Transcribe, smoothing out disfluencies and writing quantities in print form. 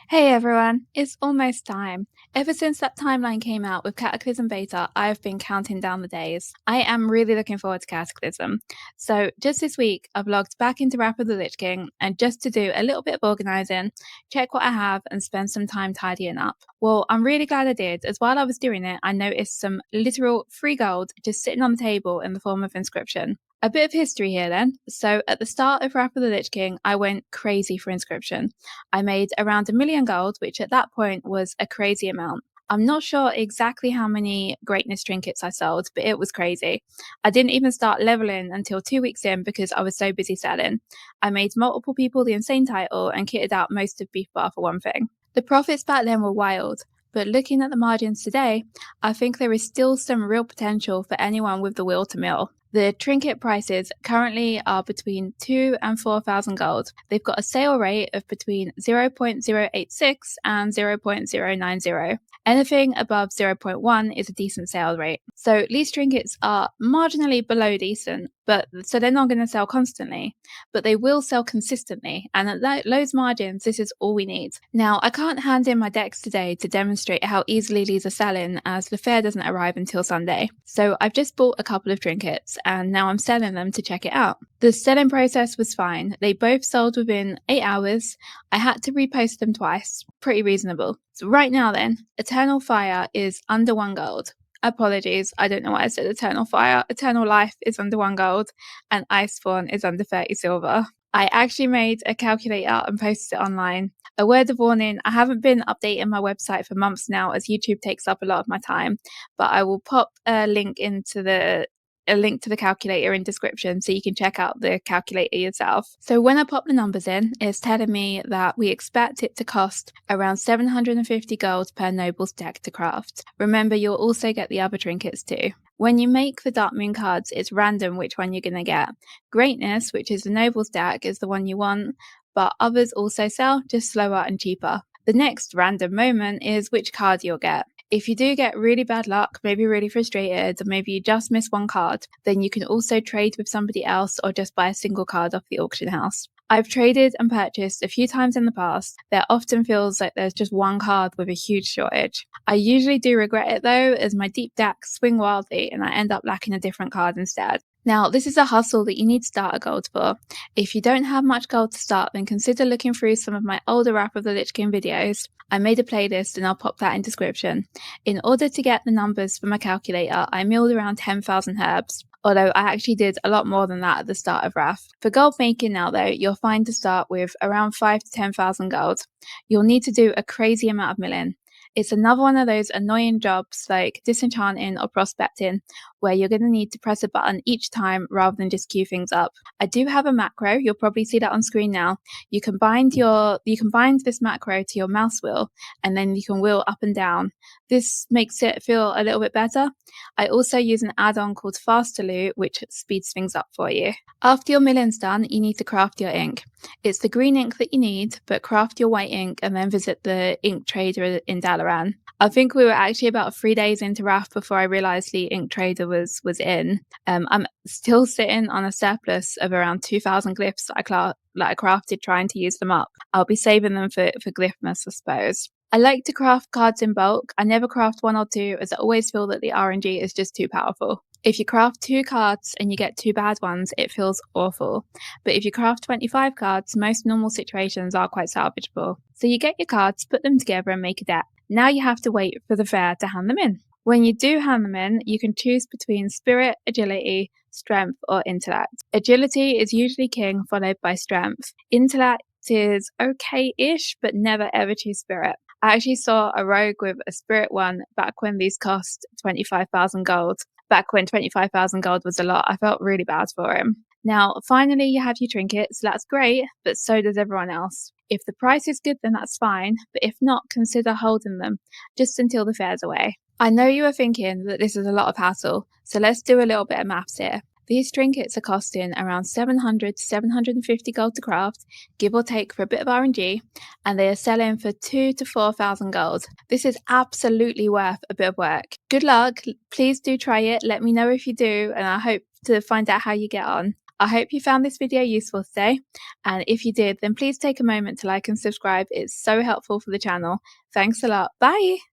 Hey everyone, it's almost time. Ever since that timeline came out with Cataclysm Beta, I have been counting down the days. I am really looking forward to Cataclysm. So, just this week, I've logged back into Wrath of the Lich King and just to do a little bit of organising, check what I have, and spend some time tidying up. Well, I'm really glad I did, as while I was doing it, I noticed some literal free gold just sitting on the table in the form of Inscription. A bit of history here then. So, at the start of Wrath of the Lich King, I went crazy for Inscription. I made around 1,000,000 gold, which at that point was a crazy amount. I'm not sure exactly how many greatness trinkets I sold, but it was crazy. I didn't even start leveling until 2 weeks in because I was so busy selling. I made multiple people the insane title and kitted out most of Beef Bar for one thing. The profits back then were wild, but looking at the margins today, I think there is still some real potential for anyone with the will to mill. The trinket prices currently are between 2 and 4,000 gold. They've got a sale rate of between 0.086 and 0.090. Anything above 0.1 is a decent sale rate. So these trinkets are marginally below decent, but so they're not going to sell constantly, but they will sell consistently. And at those margins, this is all we need. Now, I can't hand in my decks today to demonstrate how easily these are selling as the fair doesn't arrive until Sunday. So I've just bought a couple of trinkets and now I'm selling them to check it out. The selling process was fine. They both sold within 8 hours. I had to repost them twice. Pretty reasonable. So right now then, Eternal Fire is under 1 gold. Apologies, I don't know why I said Eternal Fire. Eternal Life is under 1 gold and Icethorn is under 30 silver. I actually made a calculator and posted it online. A word of warning, I haven't been updating my website for months now as YouTube takes up a lot of my time, but I will pop a link to the calculator in description so you can check out the calculator yourself. So when I pop the numbers in, it's telling me that we expect it to cost around 750 gold per Noble's deck to craft. Remember, you'll also get the other trinkets too. When you make the Dark Moon cards, it's random which one you're going to get. Greatness, which is the Noble's deck, is the one you want, but others also sell, just slower and cheaper. The next random moment is which card you'll get. If you do get really bad luck, maybe really frustrated, or maybe you just miss one card, then you can also trade with somebody else or just buy a single card off the auction house. I've traded and purchased a few times in the past. There often feels like there's just one card with a huge shortage. I usually do regret it though, as my deep decks swing wildly and I end up lacking a different card instead. Now, this is a hustle that you need starter gold for. If you don't have much gold to start, then consider looking through some of my older Wrath of the Lich King videos. I made a playlist and I'll pop that in description. In order to get the numbers for my calculator, I milled around 10,000 herbs, although I actually did a lot more than that at the start of Wrath. For gold making now though, you'll find to start with around 5 to 10,000 gold. You'll need to do a crazy amount of milling. It's another one of those annoying jobs like disenchanting or prospecting where you're going to need to press a button each time rather than just queue things up. I do have a macro. You'll probably see that on screen now. You can bind this macro to your mouse wheel and then you can wheel up and down. This makes it feel a little bit better. I also use an add-on called Faster Loot, which speeds things up for you. After your milling's done, you need to craft your ink. It's the green ink that you need, but craft your white ink and then visit the ink trader in Dalaran. I think we were actually about 3 days into Wrath before I realised the ink trader was in. I'm still sitting on a surplus of around 2,000 glyphs that I crafted trying to use them up. I'll be saving them for Glyphmas, I suppose. I like to craft cards in bulk. I never craft 1 or 2 as I always feel that the RNG is just too powerful. If you craft 2 cards and you get 2 bad ones, it feels awful. But if you craft 25 cards, most normal situations are quite salvageable. So you get your cards, put them together and make a deck. Now you have to wait for the fair to hand them in. When you do hand them in, you can choose between Spirit, Agility, Strength or Intellect. Agility is usually king, followed by Strength. Intellect is okay-ish, but never ever choose Spirit. I actually saw a rogue with a Spirit one back when these cost 25,000 gold. Back when 25,000 gold was a lot, I felt really bad for him. Now, finally, you have your trinkets. That's great, but so does everyone else. If the price is good, then that's fine, but if not, consider holding them, just until the fair's away. I know you are thinking that this is a lot of hassle, so let's do a little bit of maths here. These trinkets are costing around 700 to 750 gold to craft, give or take for a bit of RNG, and they are selling for 2 to 4,000 gold. This is absolutely worth a bit of work. Good luck, please do try it, let me know if you do, and I hope to find out how you get on. I hope you found this video useful today, and if you did, then please take a moment to like and subscribe. It's so helpful for the channel. Thanks a lot. Bye!